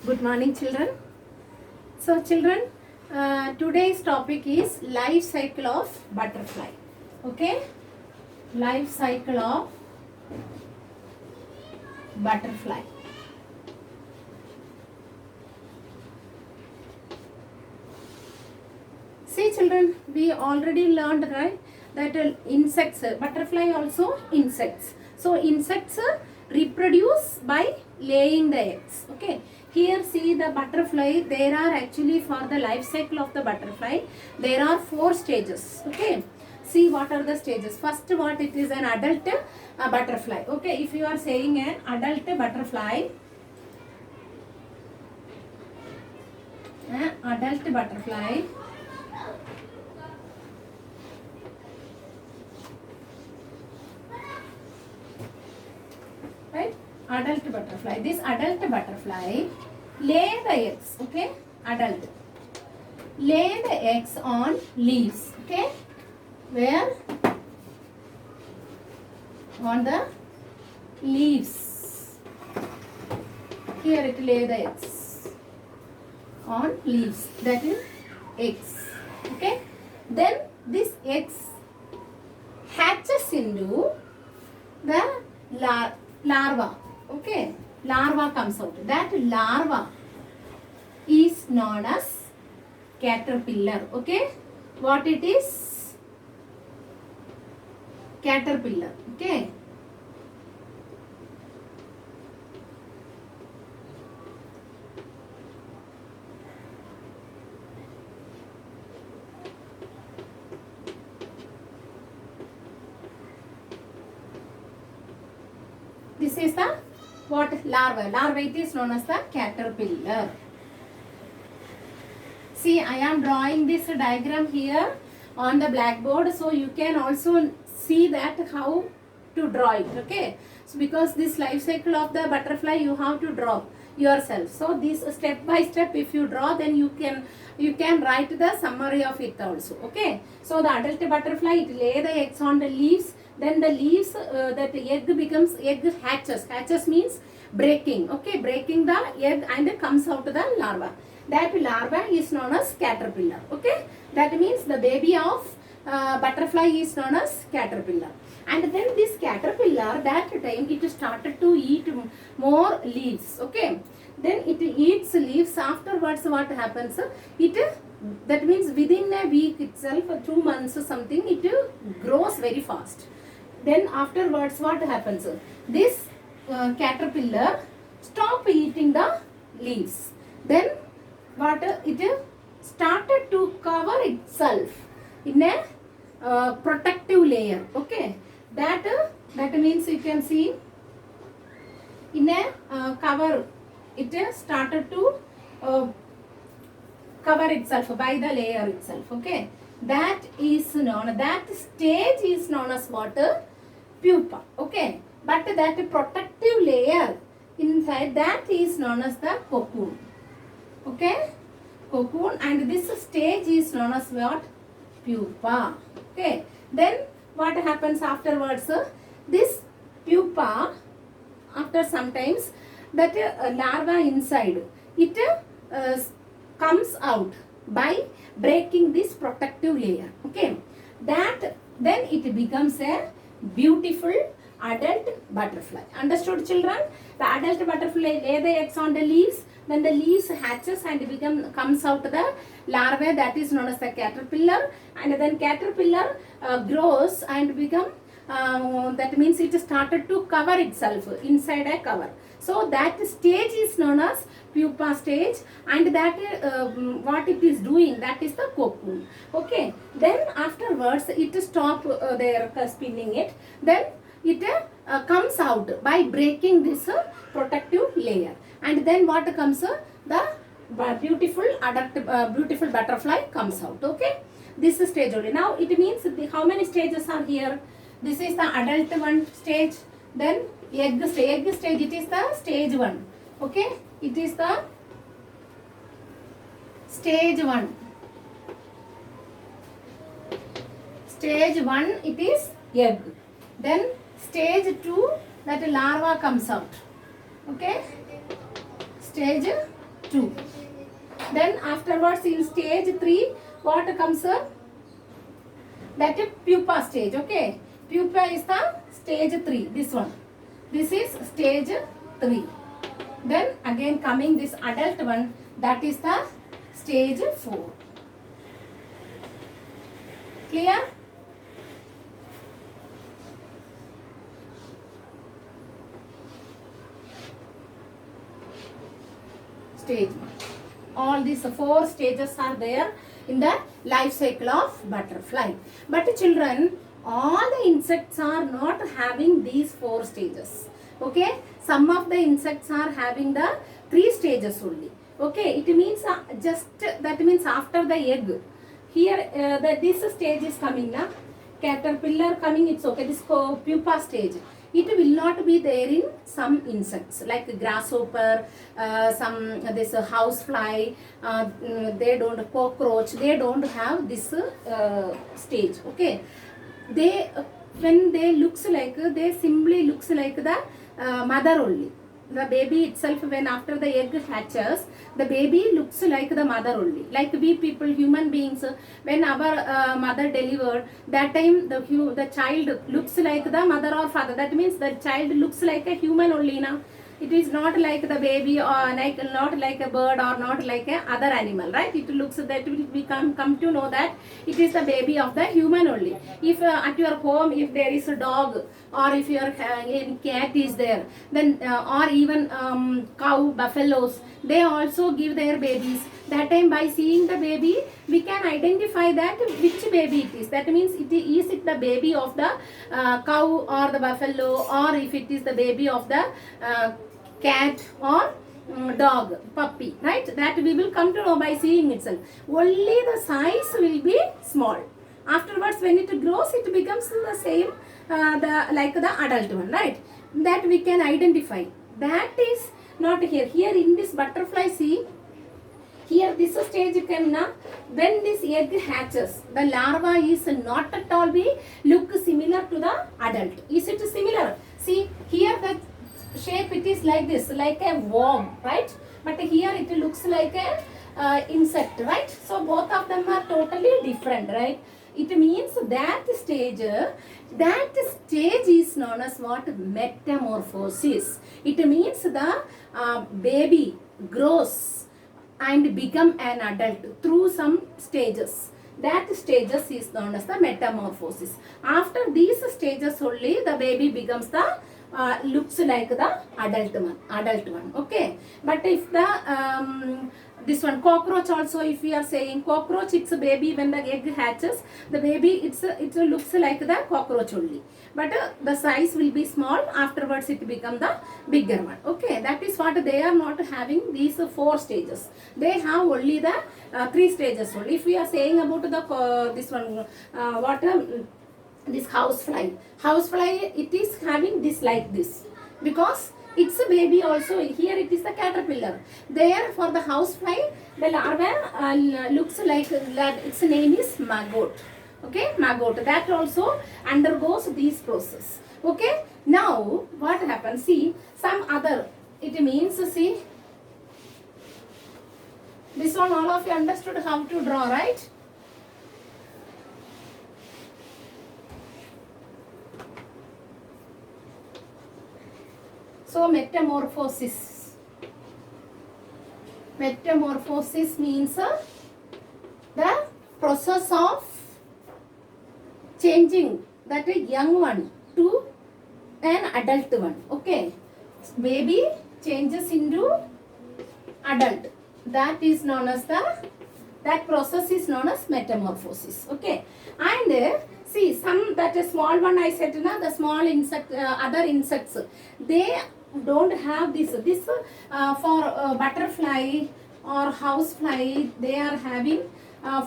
Good morning, children. So, children, today's topic is life cycle of butterfly. Okay, life cycle of butterfly. See, children, we already learned, right, that insects, butterfly also insects. So, insects reproduce by laying the eggs. Okay, here see the butterfly. There are actually, for the life cycle of the butterfly, there are 4 stages. Okay, see what are the stages. First, what it is, an adult butterfly. Okay, if you are saying an adult butterfly, adult butterfly, right, adult butterfly. This adult butterfly lay the eggs. Okay, adult lay the eggs on leaves. Okay, where? On the leaves. Here it lay the eggs on leaves, that is eggs. Okay, then this eggs hatches into the larva. Okay, larva comes out. That larva is known as caterpillar. Okay, what it is? Caterpillar. Okay, this is the what? Larva. Larva, it is known as the caterpillar. See, I am drawing this diagram here on the blackboard, so you can also see that how to draw it. Okay, so because this life cycle of the butterfly you have to draw yourself. So this step by step, if you draw, then you can write the summary of it also. Okay, so the adult butterfly, it lay the eggs on the leaves. Then the leaves, that egg becomes, egg hatches. Hatches means breaking. Okay, breaking the egg and comes out the larva. That larva is known as caterpillar. Okay, that means the baby of butterfly is known as caterpillar. And then this caterpillar, that time it started to eat more leaves. Okay, then it eats leaves. Afterwards, what happens? That means within a week itself, 2 months or something, it grows very fast. Then afterwards, what happens? This caterpillar stop eating the leaves. Then what? It started to cover itself in a protective layer. Okay, that means you can see in a cover. It started to cover itself by the layer itself. Okay, that is known. That stage is known as what? Pupa. Okay, but that protective layer inside, that is known as the cocoon. Okay, cocoon, and this stage is known as what? Pupa. Okay, then what happens afterwards? This pupa, after sometimes, that larva inside, it comes out by breaking this protective layer. Okay, that then it becomes a beautiful adult butterfly. Understood, children? The adult butterfly lay the eggs on the leaves. Then the leaves hatches and comes out the larvae, that is known as the caterpillar. And then caterpillar grows and become, that means it started to cover itself inside a cover. So that stage is known as pupa stage, and that what it is doing, that is the cocoon. Okay, then afterwards it stop their spinning it. Then it comes out by breaking this protective layer. And then what comes? The beautiful adult, beautiful butterfly comes out. Okay, this is stage only. Now it means how many stages are here? This is the adult one stage. Then egg stage, it is the stage 1. Okay, it is the stage 1. Stage 1, it is egg. Then stage 2, that larva comes out. Okay, stage 2. Then afterwards in stage 3, what comes? That is pupa stage. Okay, pupa is the stage 3. This one. This is stage 3. Then again coming this adult one, that is the stage 4. Clear? Stage 1. All these 4 stages are there in the life cycle of butterfly. But children, all the insects are not having these 4 stages. Okay, some of the insects are having the 3 stages only. Okay, it means that means after the egg. Here this stage is coming now. Caterpillar coming, it's okay. This pupa stage. It will not be there in some insects like grasshopper, some this housefly. They don't, cockroach. They don't have this stage. Okay, they when they looks like, they simply looks like the mother only. The baby itself, when after the egg hatches, the baby looks like the mother only. Like we people, human beings, when our mother delivered, that time the child looks like the mother or father. That means the child looks like a human only now. It is not like the baby, or like not like a bird, or not like a other animal, right? It looks, that we come to know that it is the baby of the human only. If at your home, if there is a dog, or if your cat is there, then or even cow, buffaloes, they also give their babies. That time by seeing the baby, we can identify that which baby it is. That means is it the baby of the cow or the buffalo, or if it is the baby of the cat or dog, puppy, right? That we will come to know by seeing itself. Only the size will be small. Afterwards, when it grows, it becomes the same, like the adult one, right? That we can identify. That is not here. Here in this butterfly, see, here this stage can, when this egg hatches, the larva is not at all be look similar to the adult. Is it similar? See, here the shape, it is like this, like a worm, right? But here it looks like a insect, right? So both of them are totally different, right? It means that stage is known as what? Metamorphosis. It means the baby grows and become an adult through some stages. That stages is known as the metamorphosis. After these stages only, the baby becomes the looks like the adult one. Okay, but if the this one cockroach also, if we are saying cockroach, it's a baby. When the egg hatches, the baby it looks like the cockroach only, but the size will be small. Afterwards it become the bigger one. Okay, that is what they are not having these 4 stages. They have only the 3 stages only. If we are saying about the this one this housefly, it is having this like this, because it's a baby also. Here it is the caterpillar. There for the housefly, the larva looks like that. Its name is maggot. Okay, maggot. That also undergoes these process. Okay, now what happens? See, some other. It means, see, this one all of you understood how to draw, right? So metamorphosis. Metamorphosis means the process of changing that a young one to an adult one. Okay, baby changes into adult. That is known as that process is known as metamorphosis. Okay, and see, some that a small one I said, the small insect, other insects, they don't have this for butterfly or housefly. They are having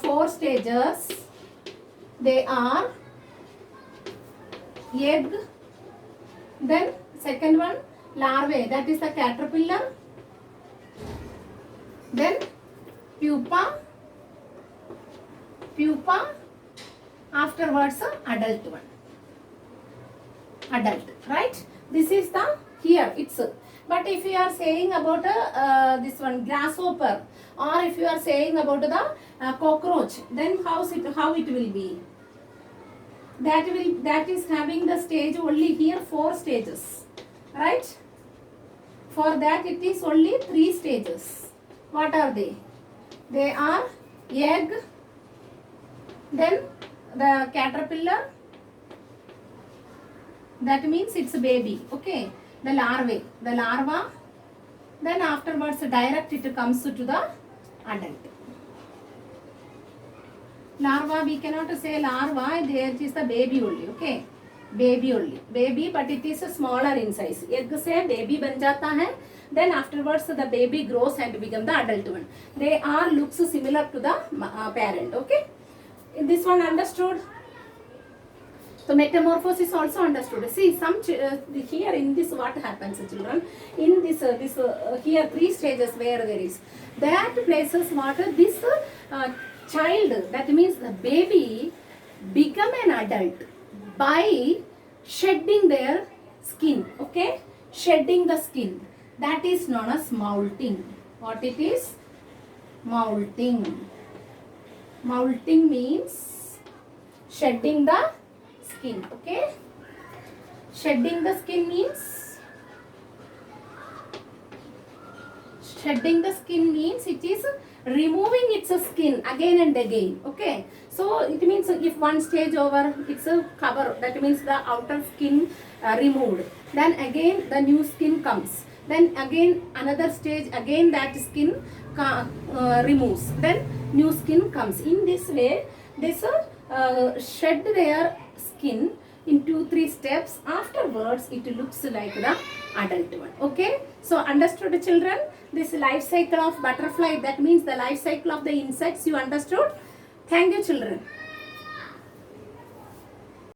4 stages. They are egg, then second one larvae, that is the caterpillar, then pupa, afterwards adult one, adult, right? This is the, here it's But if you are saying about this one grasshopper, or if you are saying about the cockroach, then how it will be? That is having the stage only here 4 stages, right? For that it is only 3 stages. What are they? They are egg, then the caterpillar, that means it's a baby, okay? The larva, then afterwards direct it comes to the adult. Larva, we cannot say larva, there is the baby only, okay? Baby, but it is smaller in size. Egg se baby ban jata hai, then afterwards the baby grows and become the adult one. They are looks similar to the parent, okay? This one understood? So metamorphosis also understood. See, some here in this what happens, children? In this here 3 stages where there is that places what this child, that means the baby become an adult by shedding their skin, okay? Shedding the skin, that is known as molting. What it is? Molting. Molting means shedding the skin, okay? Shedding the skin means it is removing its skin again and again, okay? So it means if one stage over, it's a cover, that means the outer skin removed, then again the new skin comes, then again another stage, again that skin removes, then new skin comes. In this way, this shed their skin in 2-3 steps. Afterwards it looks like the adult one, okay? So understood, children? This life cycle of butterfly, that means the life cycle of the insects, you understood? Thank you, children.